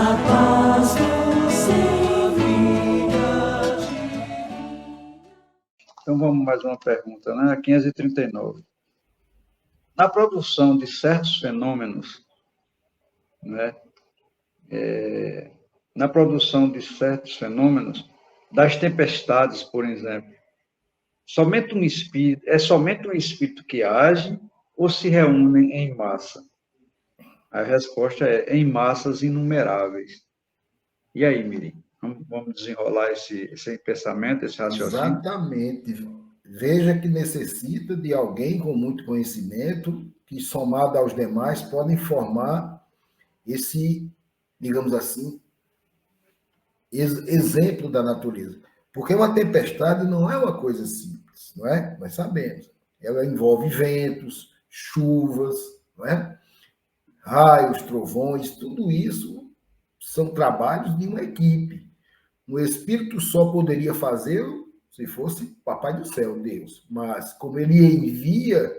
a paz do Senhor. Então, vamos mais uma pergunta, né? 539. Na produção de certos fenômenos, né? Na produção de certos fenômenos, das tempestades, por exemplo, é somente um espírito que age ou se reúnem em massa? A resposta é em massas inumeráveis. E aí, Mirim? Vamos desenrolar esse pensamento, esse raciocínio? Exatamente. Veja que necessita de alguém com muito conhecimento, que, somado aos demais, podem formar esse, digamos assim, exemplo da natureza. Porque uma tempestade não é uma coisa simples, não é? Nós sabemos. Ela envolve ventos, chuvas, não é? Raios, trovões, tudo isso são trabalhos de uma equipe. Um espírito só poderia fazê-lo se fosse Papai do Céu, Deus. Mas, como ele envia,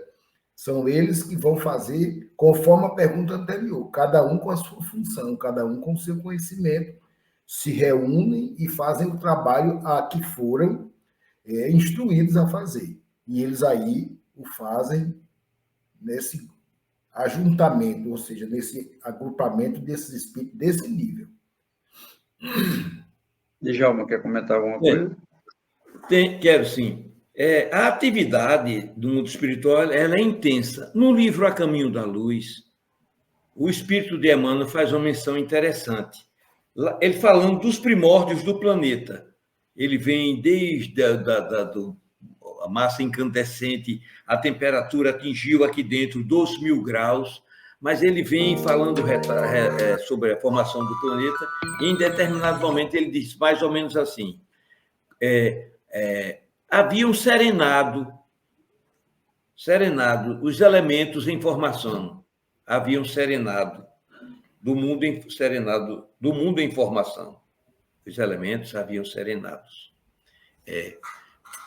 são eles que vão fazer conforme a pergunta anterior, cada um com a sua função, cada um com o seu conhecimento, se reúnem e fazem o trabalho a que foram instruídos a fazer. E eles aí o fazem nesse ajuntamento, ou seja, nesse agrupamento desses espíritos desse nível. Djalma, quer comentar alguma coisa? Quero sim. A atividade do mundo espiritual ela é intensa. No livro A Caminho da Luz, o Espírito de Emmanuel faz uma menção interessante. Ele falando dos primórdios do planeta. Ele vem desde a massa incandescente, a temperatura atingiu aqui dentro 2.000 graus, mas ele vem falando sobre a formação do planeta, e em determinado momento ele diz mais ou menos assim, haviam serenado os elementos em formação, haviam serenado do mundo em formação, os elementos haviam serenados.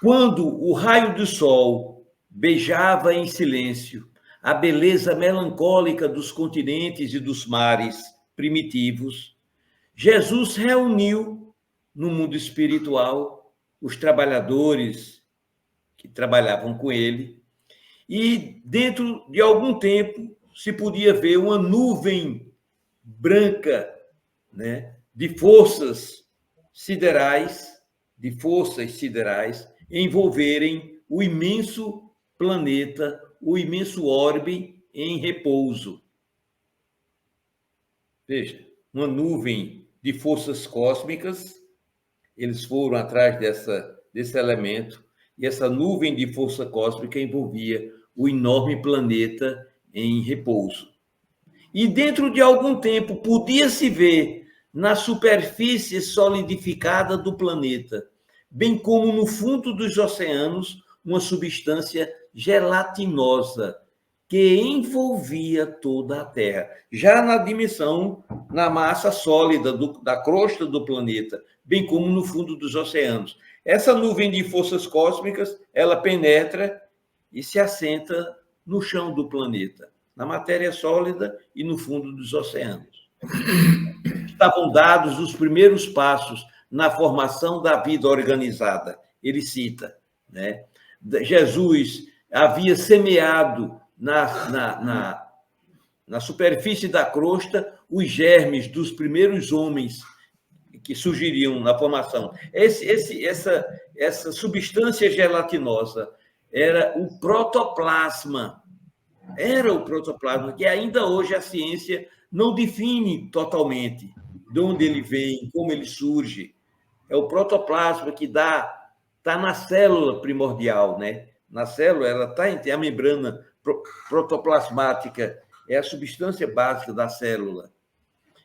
Quando o raio do sol beijava em silêncio a beleza melancólica dos continentes e dos mares primitivos, Jesus reuniu no mundo espiritual os trabalhadores que trabalhavam com ele, e dentro de algum tempo se podia ver uma nuvem branca, né, de forças siderais envolverem o imenso planeta, o imenso orbe em repouso. Veja, uma nuvem de forças cósmicas, eles foram atrás desse elemento, e essa nuvem de força cósmica envolvia o enorme planeta em repouso. E dentro de algum tempo podia-se ver na superfície solidificada do planeta, bem como no fundo dos oceanos, uma substância gelatinosa que envolvia toda a Terra, já na dimensão, na massa sólida da crosta do planeta, bem como no fundo dos oceanos. Essa nuvem de forças cósmicas, ela penetra e se assenta no chão do planeta, na matéria sólida e no fundo dos oceanos. Estavam dados os primeiros passos na formação da vida organizada. Ele cita, né? Jesus havia semeado na superfície da crosta os germes dos primeiros homens que surgiriam na formação. Essa substância gelatinosa era o protoplasma, que ainda hoje a ciência não define totalmente de onde ele vem, como ele surge. É o protoplasma que está na célula primordial, né? Na célula, ela tem a membrana protoplasmática, é a substância básica da célula.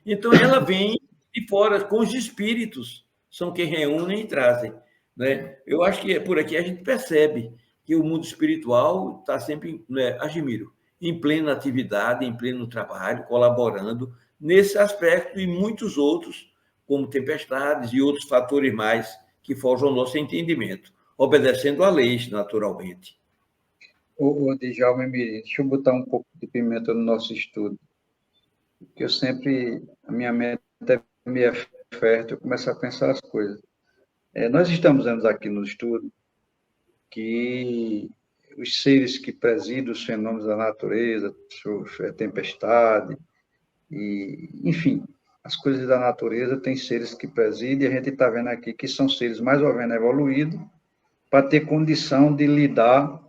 Então, ela vem de fora, com os espíritos, são quem reúnem e trazem, né? Eu acho que por aqui a gente percebe que o mundo espiritual está sempre, né, Admiro, em plena atividade, em pleno trabalho, colaborando nesse aspecto e muitos outros, como tempestades e outros fatores mais que forjam o nosso entendimento, obedecendo a leis, naturalmente. Ô, Djalma e Mirim, deixa eu botar um pouco de pimenta no nosso estudo. que eu sempre, a minha mente é meio fértil, eu começo a pensar as coisas. Nós estamos vendo aqui no estudo que os seres que presidem os fenômenos da natureza, a tempestade, enfim, as coisas da natureza têm seres que presidem, e a gente está vendo aqui que são seres mais ou menos evoluídos para ter condição de lidar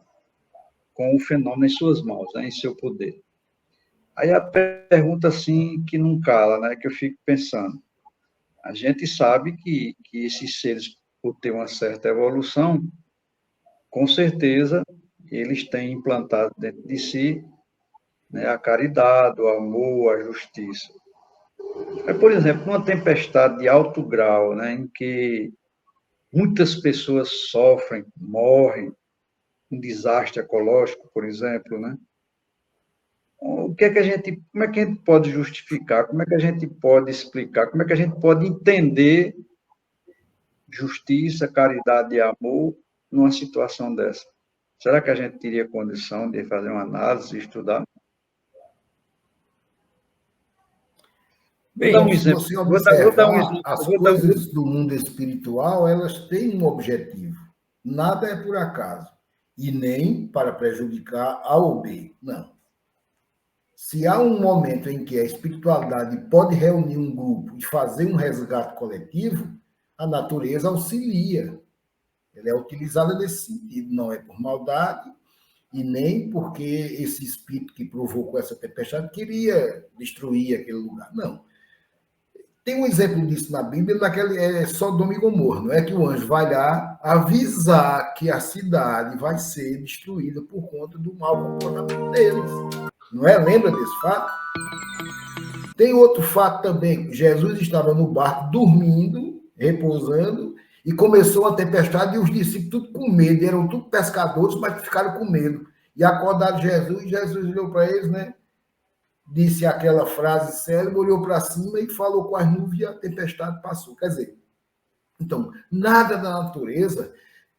com o fenômeno em suas mãos, né, em seu poder. Aí a pergunta, assim, que não cala, né, que eu fico pensando. A gente sabe que esses seres, por ter uma certa evolução, com certeza, eles têm implantado dentro de si, né, a caridade, o amor, a justiça. Mas, por exemplo, numa tempestade de alto grau, né, em que muitas pessoas sofrem, morrem, um desastre ecológico, por exemplo, né? O que é que a gente, como é que a gente pode justificar? Como é que a gente pode explicar? Como é que a gente pode entender justiça, caridade e amor numa situação dessa? Será que a gente teria condição de fazer uma análise, estudar? Vou dar Bem, um se exemplo. você Vou dar um observar, exemplo. as coisas do mundo espiritual, elas têm um objetivo. Nada é por acaso. E nem para prejudicar A ou B. Não. Se há um momento em que a espiritualidade pode reunir um grupo e fazer um resgate coletivo, a natureza auxilia. Ela é utilizada nesse sentido. Não é por maldade e nem porque esse espírito que provocou essa tempestade queria destruir aquele lugar. Não. Tem um exemplo disso na Bíblia, naquele Sodoma e Gomorra, não é que o anjo vai lá avisar que a cidade vai ser destruída por conta do mau comportamento deles. Não é? Lembra desse fato? Tem outro fato também. Jesus estava no barco dormindo, repousando, e começou a tempestade e os discípulos tudo com medo. Eram tudo pescadores, mas ficaram com medo. E acordaram Jesus, e Jesus olhou para eles, né? Disse aquela frase célebre, olhou para cima e falou com as nuvens e a tempestade passou. Quer dizer, então, nada da natureza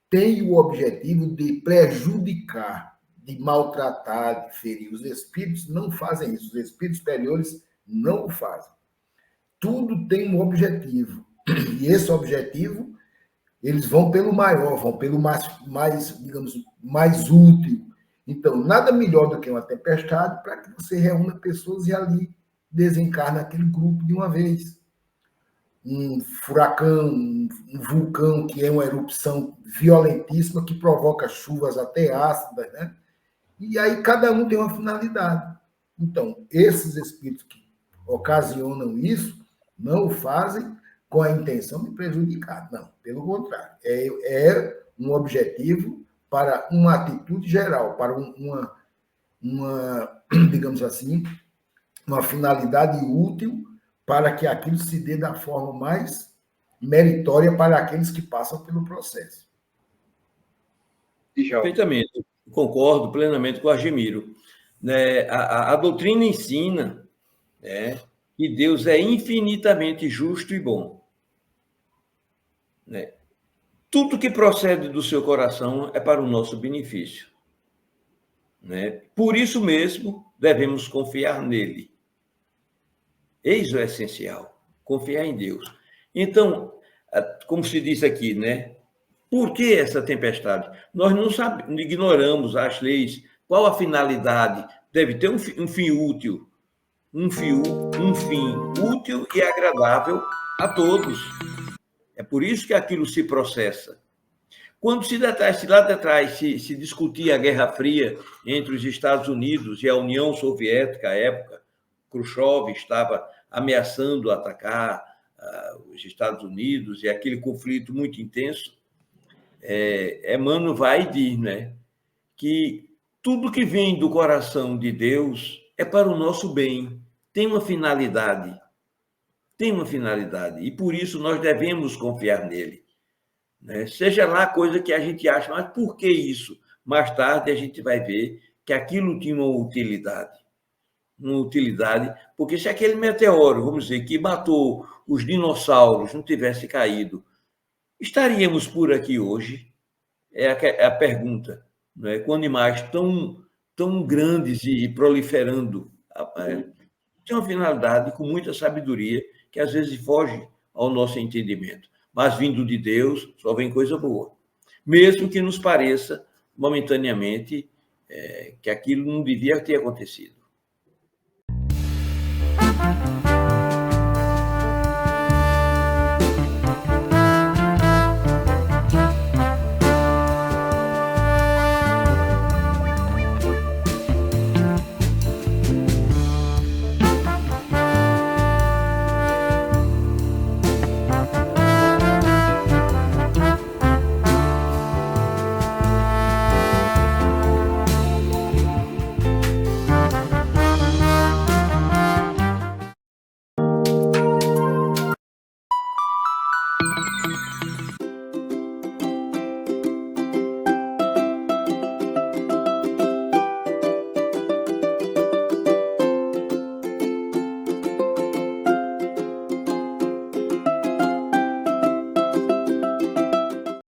tem o objetivo de prejudicar, de maltratar, de ferir. Os espíritos não fazem isso. Os espíritos superiores não o fazem. Tudo tem um objetivo. E esse objetivo, eles vão pelo maior, vão pelo mais digamos, mais útil. Então, nada melhor do que uma tempestade para que você reúna pessoas e ali desencarne aquele grupo de uma vez. Um furacão, um vulcão que é uma erupção violentíssima que provoca chuvas até ácidas, né? E aí cada um tem uma finalidade. Então, esses espíritos que ocasionam isso não o fazem com a intenção de prejudicar, não, pelo contrário, é um objetivo para uma atitude geral, para digamos assim, uma finalidade útil para que aquilo se dê da forma mais meritória para aqueles que passam pelo processo. Perfeitamente, concordo plenamente com o Argemiro. Né? A doutrina ensina, né, que Deus é infinitamente justo e bom. Né? Tudo que procede do seu coração é para o nosso benefício. Né? Por isso mesmo, devemos confiar nele. Eis o essencial, confiar em Deus. Então, como se diz aqui, né? Por que essa tempestade? Nós não sabemos, ignoramos as leis. Qual a finalidade? Deve ter um fim útil. Um fim útil e agradável a todos. É por isso que aquilo se processa. Quando lá de trás se discutia a Guerra Fria entre os Estados Unidos e a União Soviética, à época, Khrushchev estava ameaçando atacar os Estados Unidos e aquele conflito muito intenso, Emmanuel vai e diz, né, que tudo que vem do coração de Deus é para o nosso bem, tem uma finalidade. Tem uma finalidade, e por isso nós devemos confiar nele. Né? Seja lá a coisa que a gente acha, mas por que isso? Mais tarde a gente vai ver que aquilo tinha uma utilidade. Uma utilidade, porque se aquele meteoro, vamos dizer, que matou os dinossauros não tivesse caído, estaríamos por aqui hoje? É a pergunta. Né? Com animais tão grandes e proliferando tem uma finalidade com muita sabedoria, que às vezes foge ao nosso entendimento. Mas vindo de Deus, só vem coisa boa. Mesmo que nos pareça, momentaneamente, que aquilo não devia ter acontecido.